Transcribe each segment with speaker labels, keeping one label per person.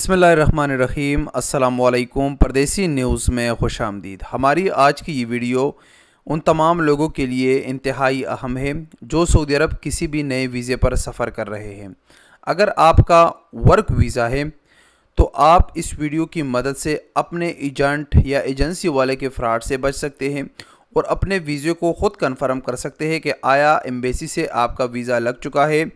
Speaker 1: बिस्मिल्लाहिर्रहमानिर्रहीम। अस्सलामुअलैकुम। परदेसी न्यूज़ में खुश आमदीद। हमारी आज की ये वीडियो उन तमाम लोगों के लिए इंतहाई अहम है जो सऊदी अरब किसी भी नए वीज़े पर सफ़र कर रहे हैं। अगर आपका वर्क वीज़ा है तो आप इस वीडियो की मदद से अपने एजेंट या एजेंसी वाले के फ्रॉड से बच सकते हैं और अपने वीज़े को ख़ुद कन्फर्म कर सकते हैं कि आया एम्बेसी से आपका वीज़ा लग चुका है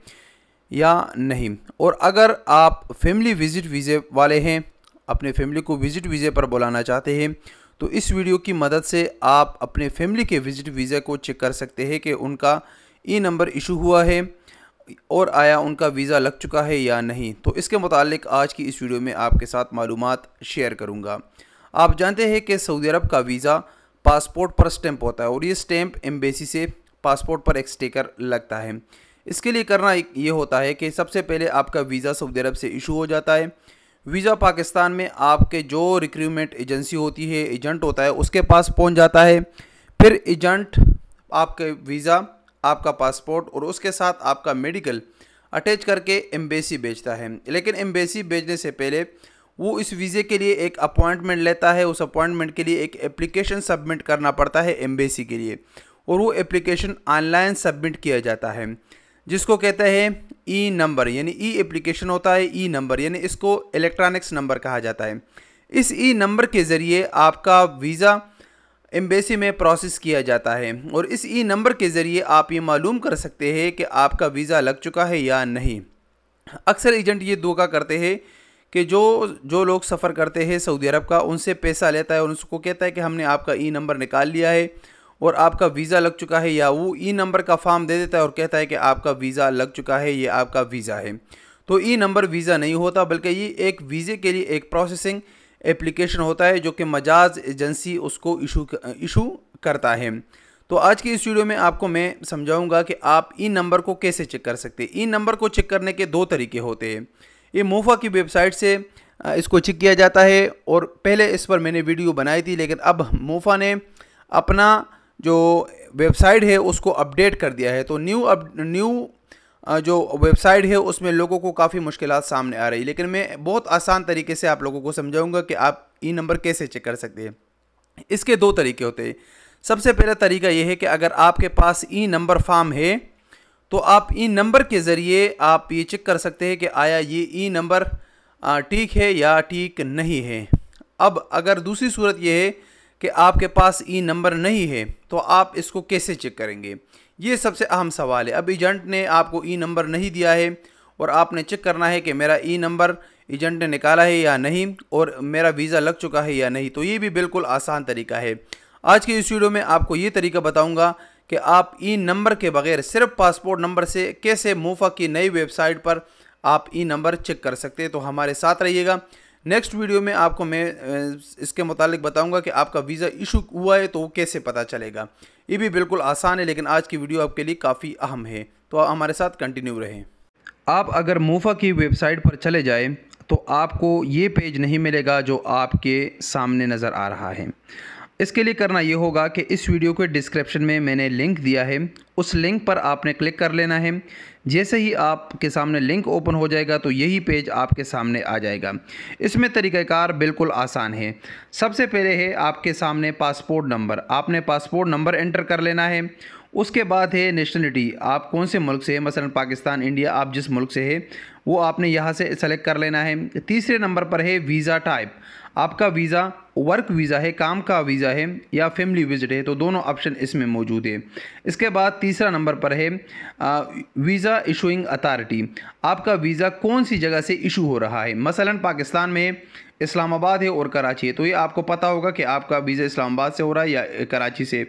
Speaker 1: या नहीं। और अगर आप फैमिली विज़िट वीज़े वाले हैं, अपने फैमिली को विज़िट वीज़े पर बुलाना चाहते हैं, तो इस वीडियो की मदद से आप अपने फैमिली के विज़िट वीज़े को चेक कर सकते हैं कि उनका ई नंबर इशू हुआ है और आया उनका वीज़ा लग चुका है या नहीं। तो इसके मुतालिक आज की इस वीडियो में आपके साथ मालूमात शेयर करूँगा। आप जानते हैं कि सऊदी अरब का वीज़ा पासपोर्ट पर स्टैंप होता है और ये स्टैंप एम्बेसी से पासपोर्ट पर एक स्टिकर लगता है। इसके लिए करना ये होता है कि सबसे पहले आपका वीज़ा सऊदी अरब से इशू हो जाता है। वीज़ा पाकिस्तान में आपके जो रिक्रूटमेंट एजेंसी होती है, एजेंट होता है, उसके पास पहुंच जाता है। फिर एजेंट आपके वीज़ा, आपका पासपोर्ट और उसके साथ आपका मेडिकल अटैच करके एम्बेसी भेजता है। लेकिन एम्बेसी भेजने से पहले वो इस वीज़े के लिए एक अपॉइंटमेंट लेता है। उस अपॉइंटमेंट के लिए एक एप्लीकेशन सबमिट करना पड़ता है एम्बेसी के लिए, और वो एप्लीकेशन ऑनलाइन सबमिट किया जाता है, जिसको कहते हैं ई नंबर, यानी ई एप्लीकेशन होता है। ई नंबर यानी इसको इलेक्ट्रॉनिक्स नंबर कहा जाता है। इस ई नंबर के ज़रिए आपका वीज़ा एम्बेसी में प्रोसेस किया जाता है और इस ई नंबर के ज़रिए आप ये मालूम कर सकते हैं कि आपका वीज़ा लग चुका है या नहीं। अक्सर एजेंट ये धोखा करते हैं कि जो लोग सफ़र करते हैं सऊदी अरब का, उनसे पैसा लेता है और उसको कहता है कि हमने आपका ई नंबर निकाल लिया है और आपका वीज़ा लग चुका है, या वो ई नंबर का फॉर्म दे देता है और कहता है कि आपका वीज़ा लग चुका है, ये आपका वीज़ा है। तो ई नंबर वीज़ा नहीं होता, बल्कि ये एक वीज़े के लिए एक प्रोसेसिंग एप्लीकेशन होता है जो कि मजाज एजेंसी उसको इशू करता है। तो आज की इस वीडियो में आपको मैं समझाऊंगा कि आप ई नंबर को कैसे चेक कर सकते हैं। ई नंबर को चेक करने के दो तरीके होते हैं। ये मोफा की वेबसाइट से इसको चेक किया जाता है और पहले इस पर मैंने वीडियो बनाई थी, लेकिन अब मोफा ने अपना जो वेबसाइट है उसको अपडेट कर दिया है। तो न्यू जो वेबसाइट है उसमें लोगों को काफ़ी मुश्किलात सामने आ रही है, लेकिन मैं बहुत आसान तरीके से आप लोगों को समझाऊंगा कि आप ई नंबर कैसे चेक कर सकते हैं। इसके दो तरीके होते हैं। सबसे पहला तरीका यह है कि अगर आपके पास ई नंबर फॉर्म है तो आप ई नंबर के ज़रिए आप ये चेक कर सकते हैं कि आया ये ई नंबर ठीक है या ठीक नहीं है। अब अगर दूसरी सूरत यह है कि आपके पास ई नंबर नहीं है तो आप इसको कैसे चेक करेंगे, ये सबसे अहम सवाल है। अब एजेंट ने आपको ई नंबर नहीं दिया है और आपने चेक करना है कि मेरा ई नंबर एजेंट ने निकाला है या नहीं और मेरा वीज़ा लग चुका है या नहीं। तो ये भी बिल्कुल आसान तरीका है। आज की इस वीडियो में आपको ये तरीका बताऊंगा कि आप ई नंबर के बगैर सिर्फ पासपोर्ट नंबर से कैसे मोफा की नई वेबसाइट पर आप ई नंबर चेक कर सकते हैं। तो हमारे साथ रहिएगा। नेक्स्ट वीडियो में आपको मैं इसके मुतालिक बताऊंगा कि आपका वीज़ा इशू हुआ है तो वो कैसे पता चलेगा। ये भी बिल्कुल आसान है, लेकिन आज की वीडियो आपके लिए काफ़ी अहम है, तो हमारे साथ कंटिन्यू रहें। आप अगर मोफा की वेबसाइट पर चले जाएं तो आपको ये पेज नहीं मिलेगा जो आपके सामने नज़र आ रहा है। इसके लिए करना ये होगा कि इस वीडियो के डिस्क्रिप्शन में मैंने लिंक दिया है, उस लिंक पर आपने क्लिक कर लेना है। जैसे ही आपके सामने लिंक ओपन हो जाएगा तो यही पेज आपके सामने आ जाएगा। इसमें तरीक़ाकार बिल्कुल आसान है। सबसे पहले है आपके सामने पासपोर्ट नंबर। आपने पासपोर्ट नंबर एंटर कर लेना है। उसके बाद है नेशनलिटी, आप कौन से मुल्क से हैं, मसलन पाकिस्तान, इंडिया, आप जिस मुल्क से है वो आपने यहाँ से सेलेक्ट कर लेना है। तीसरे नंबर पर है वीज़ा टाइप, आपका वीज़ा वर्क वीज़ा है, काम का वीज़ा है या फैमिली विजिट है, तो दोनों ऑप्शन इसमें मौजूद है। इसके बाद तीसरा नंबर पर है वीज़ा इशूइंग अथॉरिटी, आपका वीज़ा कौन सी जगह से इशू हो रहा है। मसलन पाकिस्तान में इस्लामाबाद है और कराची है, तो ये आपको पता होगा कि आपका वीज़ा इस्लामाबाद से हो रहा है या कराची से।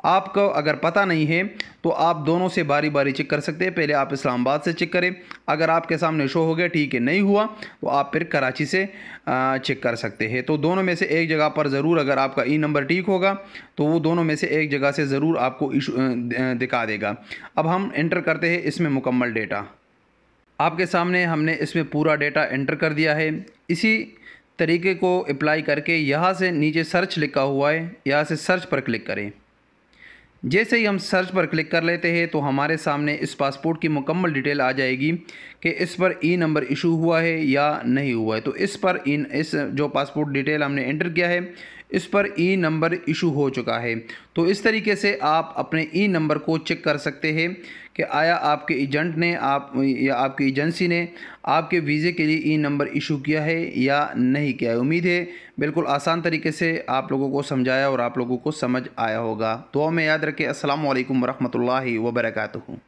Speaker 1: आपको अगर पता नहीं है तो आप दोनों से बारी बारी चेक कर सकते हैं। पहले आप इस्लामाबाद से चेक करें, अगर आपके सामने शो हो गया ठीक है, नहीं हुआ तो आप फिर कराची से चेक कर सकते हैं। तो दोनों में से एक जगह पर ज़रूर, अगर आपका ई नंबर ठीक होगा तो वो दोनों में से एक जगह से ज़रूर आपको इशू दिखा देगा। अब हम एंटर करते हैं इसमें मुकम्मल डेटा। आपके सामने हमने इसमें पूरा डेटा एंटर कर दिया है। इसी तरीके को अप्लाई करके यहाँ से नीचे सर्च लिखा हुआ है, यहाँ से सर्च पर क्लिक करें। जैसे ही हम सर्च पर क्लिक कर लेते हैं तो हमारे सामने इस पासपोर्ट की मुकम्मल डिटेल आ जाएगी कि इस पर ई नंबर इशू हुआ है या नहीं हुआ है। तो इस जो पासपोर्ट डिटेल हमने एंटर किया है इस पर ई नंबर इशू हो चुका है। तो इस तरीके से आप अपने ई नंबर को चेक कर सकते हैं कि आया आपके एजेंट ने या आपकी एजेंसी ने आपके वीज़े के लिए ई नंबर इशू किया है या नहीं किया है। उम्मीद है बिल्कुल आसान तरीके से आप लोगों को समझाया और आप लोगों को समझ आया होगा। दुआ में याद रखें। अस्सलाम वालेकुम वरहमतुल्लाहि वबरकातुहू।